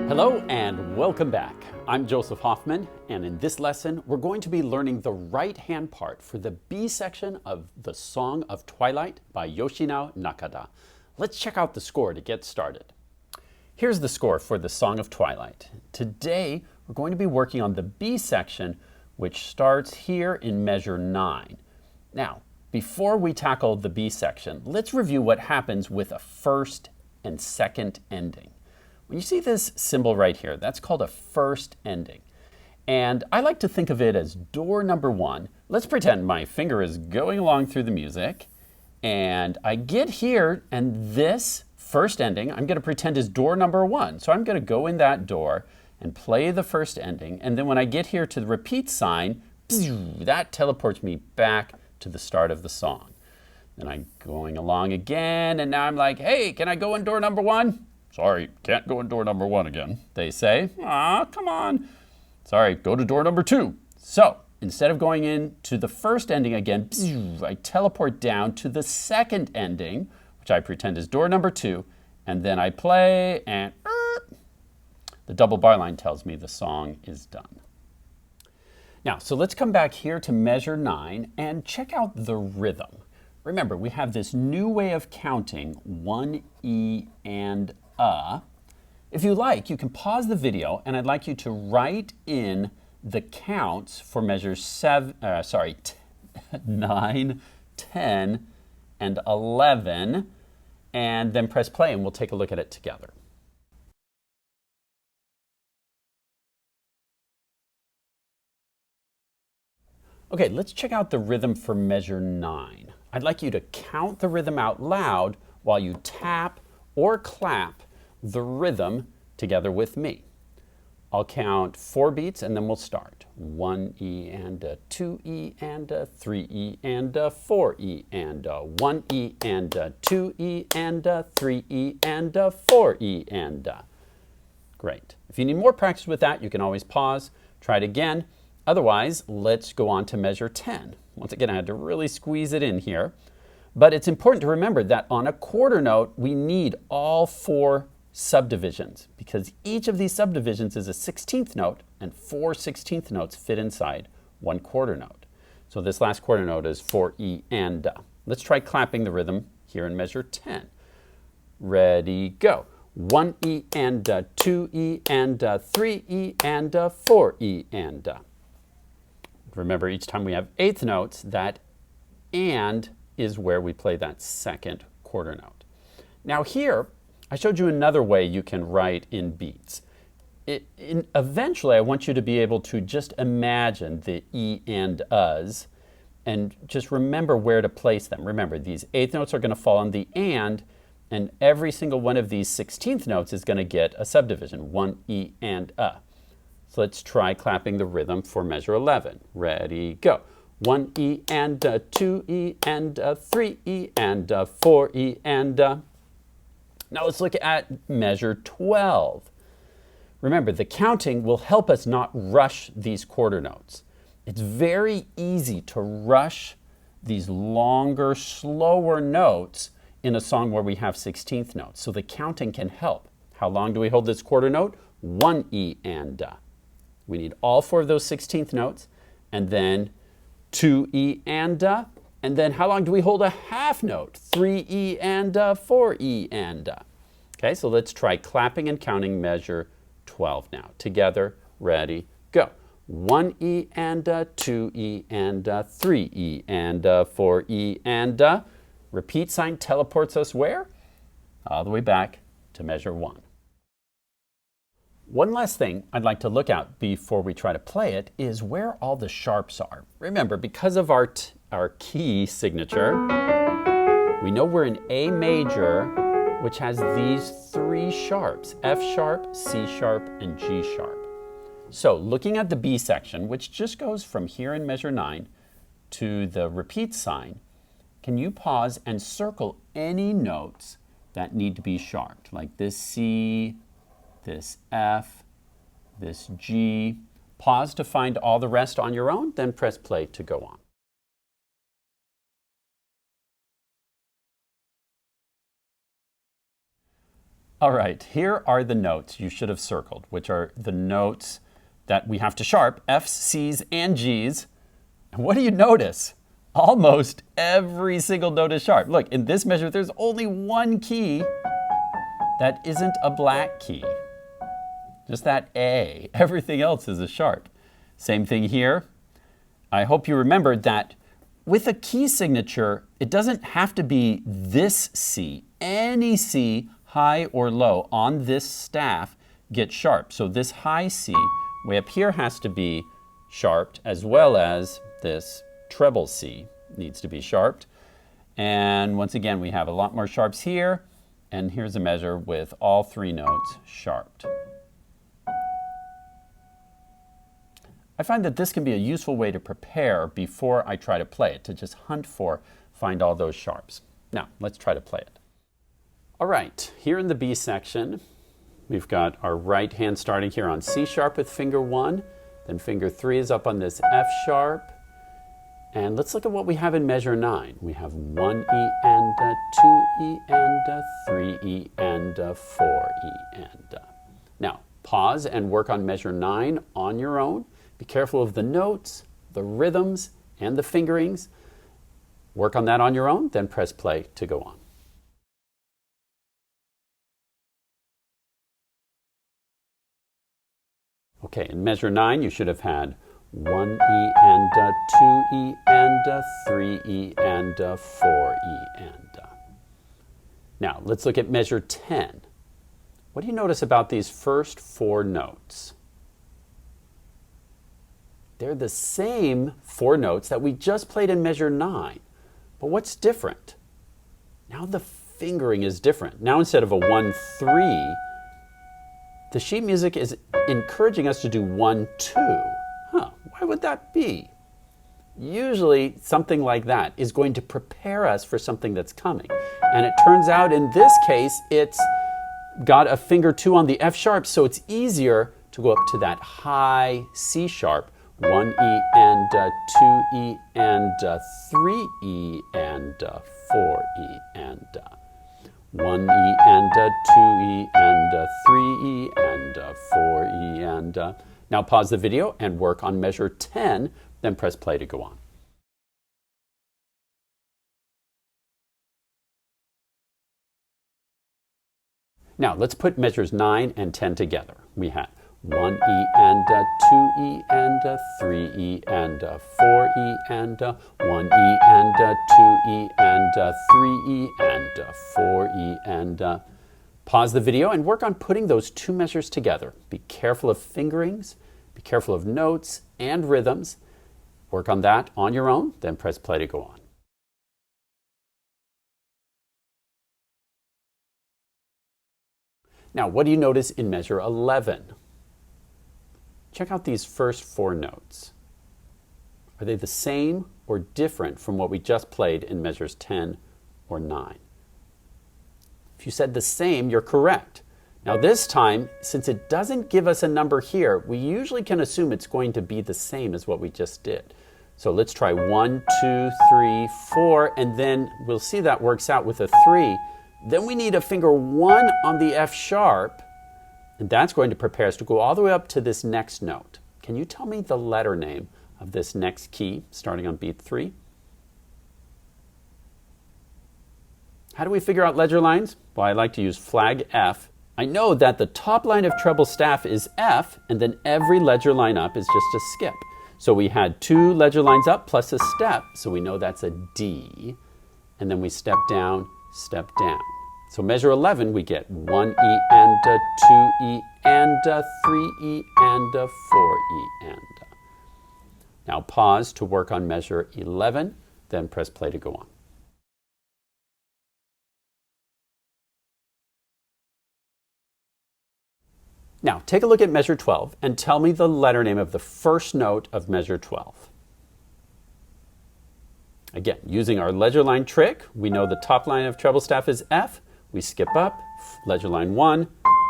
Hello and welcome back. I'm Joseph Hoffman, and in this lesson we're going to be learning the right hand part for the B section of the Song of Twilight by Yoshinao Nakada. Let's check out the score to get started. Here's the score for the Song of Twilight. Today we're going to be working on the B section, which starts here in measure 9. Now, before we tackle the B section, let's review what happens with a first and second ending. When you see this symbol right here, that's called a first ending. And I like to think of it as door number 1. Let's pretend my finger is going along through the music, and I get here, and this first ending, I'm going to pretend is door number 1. So I'm going to go in that door and play the first ending, and then when I get here to the repeat sign, that teleports me back to the start of the song. Then I'm going along again, and now I'm like, hey, can I go in door number 1? Sorry, can't go in door number 1 again, they say. Aw, come on. Sorry, go to door number 2. So instead of going into the first ending again, I teleport down to the second ending, which I pretend is door number 2, and then I play, and the double bar line tells me the song is done. Now, so let's come back here to measure 9 and check out the rhythm. Remember, we have this new way of counting 1 E and A. If you like, you can pause the video, and I'd like you to write in the counts for measures 9, 10, and 11, and then press play, and we'll take a look at it together. Okay, let's check out the rhythm for measure 9. I'd like you to count the rhythm out loud while you tap or clap the rhythm together with me. I'll count 4 beats and then we'll start. 1 E and a 2 E and a 3 E and a 4 E and a 1 E and a 2 E and a 3 E and a 4 E and a. Great. If you need more practice with that, you can always pause, try it again. Otherwise, let's go on to measure 10. Once again, I had to really squeeze it in here. But it's important to remember that on a quarter note, we need all 4 subdivisions, because each of these subdivisions is a 16th note, and 4 16th notes fit inside 1 quarter note. So this last quarter note is 4 E and A. Let's try clapping the rhythm here in measure 10. Ready, go. 1 E and A, 2 E and A, 3 E and A, 4 E and A. Remember, each time we have 8th notes, that and is where we play that second quarter note. Now here, I showed you another way you can write in beats. Eventually, I want you to be able to just imagine the E and Us and just remember where to place them. Remember, these 8th notes are going to fall on the and every single one of these 16th notes is going to get a subdivision, 1 E and A. So let's try clapping the rhythm for measure 11. Ready, go. 1 E and a, 2 E and a, 3 E and a, 4 E and a. Now let's look at measure 12. Remember, the counting will help us not rush these quarter notes. It's very easy to rush these longer, slower notes in a song where we have 16th notes. So the counting can help. How long do we hold this quarter note? 1 E and a. We need all 4 of those 16th notes, and then 2 E and a. And then how long do we hold a half note? 3 E and a, 4 E and a. Okay, so let's try clapping and counting measure 12 now. Together, ready, go. 1 E and a, 2 E and a, 3 E and a, 4 E and a. Repeat sign teleports us where? All the way back to measure 1. One last thing I'd like to look at before we try to play it is where all the sharps are. Remember, because of our key signature, we know we're in A major, which has these 3 sharps, F sharp, C sharp, and G sharp. So looking at the B section, which just goes from here in measure 9 to the repeat sign, can you pause and circle any notes that need to be sharped, like this C, this F, this G. Pause to find all the rest on your own, then press play to go on. All right, here are the notes you should have circled, which are the notes that we have to sharp, F's, C's, and G's. And what do you notice? Almost every single note is sharp. Look, in this measure, there's only one key that isn't a black key. Just that A. Everything else is a sharp. Same thing here. I hope you remembered that with a key signature, it doesn't have to be this C. Any C, high or low, on this staff gets sharp. So this high C way up here has to be sharped, as well as this treble C needs to be sharped. And once again, we have a lot more sharps here. And here's a measure with all three notes sharped. I find that this can be a useful way to prepare before I try to play it, to just hunt for, find all those sharps. Now, let's try to play it. All right, here in the B section, we've got our right hand starting here on C sharp with finger 1, then finger 3 is up on this F sharp. And let's look at what we have in measure 9. We have 1 E and a 2 E and a 3 E and a 4 E and a. Now, pause and work on measure 9 on your own. Be careful of the notes, the rhythms, and the fingerings. Work on that on your own, then press play to go on. Okay, in measure 9, you should have had 1 E and a 2 E and a 3 E and a 4 E and a. Now, let's look at measure 10. What do you notice about these first 4 notes? They're the same 4 notes that we just played in measure 9. But what's different? Now the fingering is different. Now instead of a 1, 3, the sheet music is encouraging us to do 1, 2. Why would that be? Usually something like that is going to prepare us for something that's coming. And it turns out in this case, it's got a finger 2 on the F sharp, so it's easier to go up to that high C sharp. 1 E and a 2 E and a 3 E and a 4 E and a. 1 E and a 2 E and a 3 E and a 4 E and a. Now pause the video and work on measure 10, then press play to go on. Now let's put measures 9 and 10 together. We have 1 E and a 2 E and a 3 E and a 4 E and a 1 E and a 2 E and a 3 E and a 4 E and a. Pause the video and work on putting those 2 measures together. Be careful of fingerings, be careful of notes and rhythms. Work on that on your own, then press play to go on. Now, what do you notice in measure 11? Check out these first 4 notes. Are they the same or different from what we just played in measures 10 or 9? If you said the same, you're correct. Now this time, since it doesn't give us a number here, we usually can assume it's going to be the same as what we just did. So let's try 1, 2, 3, 4, and then we'll see that works out with a 3. Then we need a finger 1 on the F sharp, and that's going to prepare us to go all the way up to this next note. Can you tell me the letter name of this next key starting on beat 3? How do we figure out ledger lines? Well, I like to use flag F. I know that the top line of treble staff is F, and then every ledger line up is just a skip. So we had 2 ledger lines up plus a step, so we know that's a D. And then we step down, step down. So measure 11, we get 1 E and a 2 E and a 3 E and a 4 E and a. Now pause to work on measure 11, then press play to go on. Now take a look at measure 12 and tell me the letter name of the first note of measure 12. Again, using our ledger line trick, we know the top line of treble staff is F. We skip up, ledger line 1,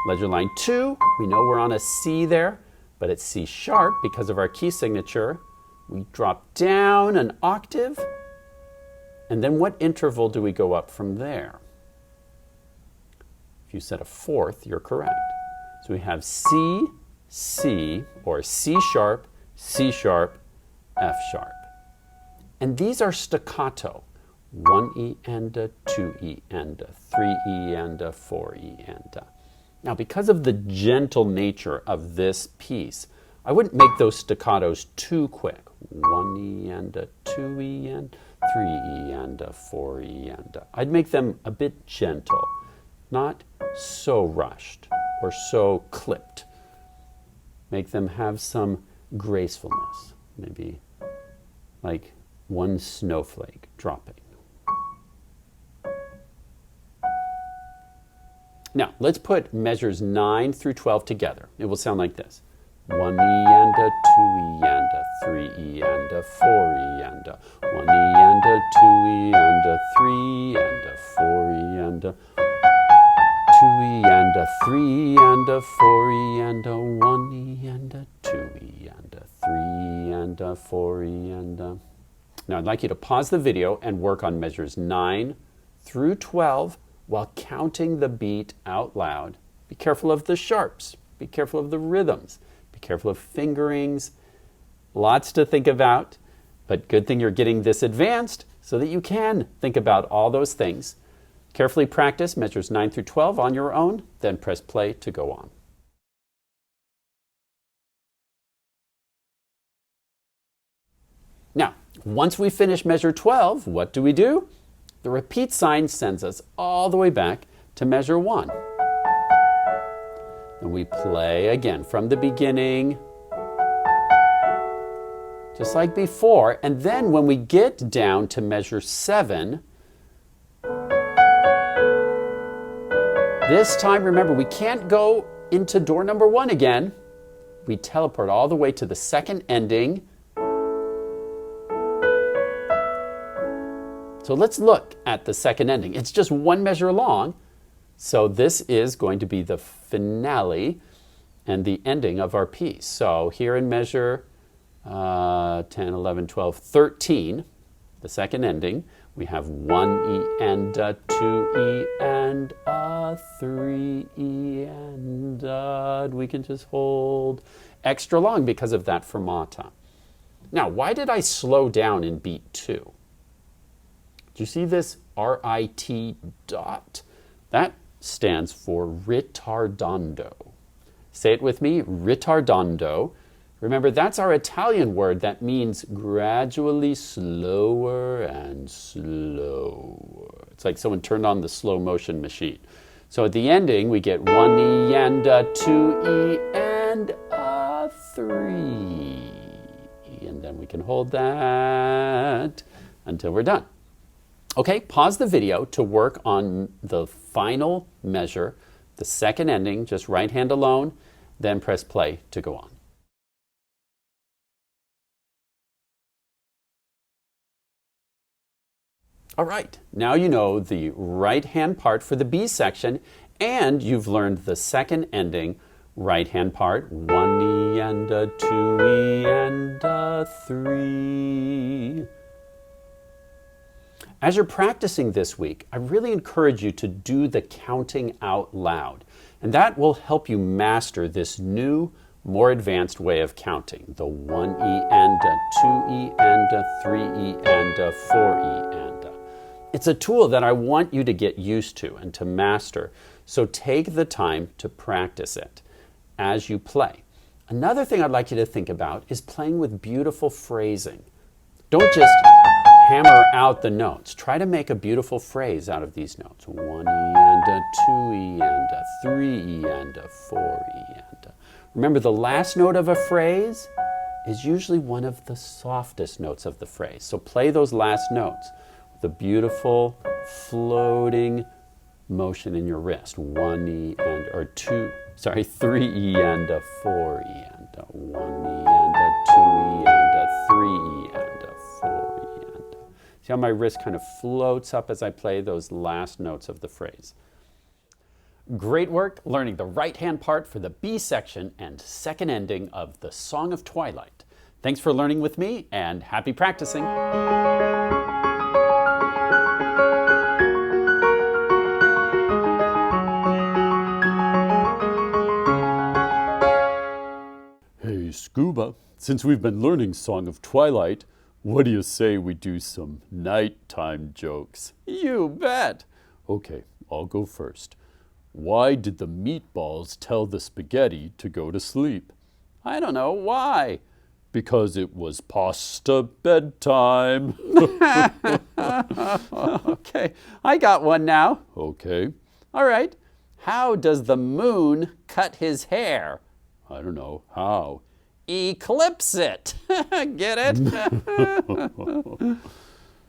ledger line 2. We know we're on a C there, but it's C sharp because of our key signature. We drop down an octave, and then what interval do we go up from there? If you said a fourth, you're correct. So we have C, C, or C sharp, C sharp, F sharp. And these are staccato. 1E and a 2E and a 3E and a 4E and a. Now, because of the gentle nature of this piece, I wouldn't make those staccatos too quick. 1E and a 2E and 3E and a 4E and a. I'd make them a bit gentle, not so rushed or so clipped. Make them have some gracefulness, maybe like one snowflake dropping. Now, let's put measures 9 through 12 together. It will sound like this. 1E and a 2E and a 3E and a 4E and a 1E and a 2E and a 3 and a 4E and a 2E and a 3 and a 4E and a 1E and a 2E and a 3 and a 4E and a. Now I'd like you to pause the video and work on measures 9 through 12 while counting the beat out loud. Be careful of the sharps. Be careful of the rhythms. Be careful of fingerings. Lots to think about, but good thing you're getting this advanced so that you can think about all those things. Carefully practice measures 9 through 12 on your own, then press play to go on. Now, once we finish measure 12, what do? The repeat sign sends us all the way back to measure 1. And we play again from the beginning, just like before. And then when we get down to measure 7, this time, remember, we can't go into door number 1 again. We teleport all the way to the second ending. So let's look at the second ending. It's just one measure long. So this is going to be the finale and the ending of our piece. So here in measure 10, 11, 12, 13, the second ending, we have 1E and a 2E and a 3E and a. We can just hold extra long because of that fermata. Now, why did I slow down in beat 2? Do you see this RIT dot? That stands for ritardando. Say it with me, ritardando. Remember, that's our Italian word that means gradually slower and slower. It's like someone turned on the slow motion machine. So at the ending, we get 1E and a 2E and a 3. And then we can hold that until we're done. Okay, pause the video to work on the final measure, the second ending, just right hand alone, then press play to go on. All right, now you know the right hand part for the B section, and you've learned the second ending right hand part, 1E and a 2E and a 3. As you're practicing this week, I really encourage you to do the counting out loud. And that will help you master this new, more advanced way of counting. The 1E and a 2E and a 3E and a 4E and a. It's a tool that I want you to get used to and to master. So take the time to practice it as you play. Another thing I'd like you to think about is playing with beautiful phrasing. Don't just hammer out the notes. Try to make a beautiful phrase out of these notes. 1E and a 2E and a 3E and a 4E and a. Remember, the last note of a phrase is usually one of the softest notes of the phrase. So play those last notes with a beautiful floating motion in your wrist. 1E and, or 3E and a 4E and a 1E and a 2E and a 3E and a 4E. See how my wrist kind of floats up as I play those last notes of the phrase. Great work learning the right-hand part for the B section and second ending of the Song of Twilight. Thanks for learning with me, and happy practicing. Scuba, since we've been learning Song of Twilight, what do you say we do some nighttime jokes? You bet. Okay, I'll go first. Why did the meatballs tell the spaghetti to go to sleep? I don't know. Why? Because it was pasta bedtime. Okay, I got one now. Okay, All right. How does the moon cut his hair? I don't know. How? Eclipse it. Get it?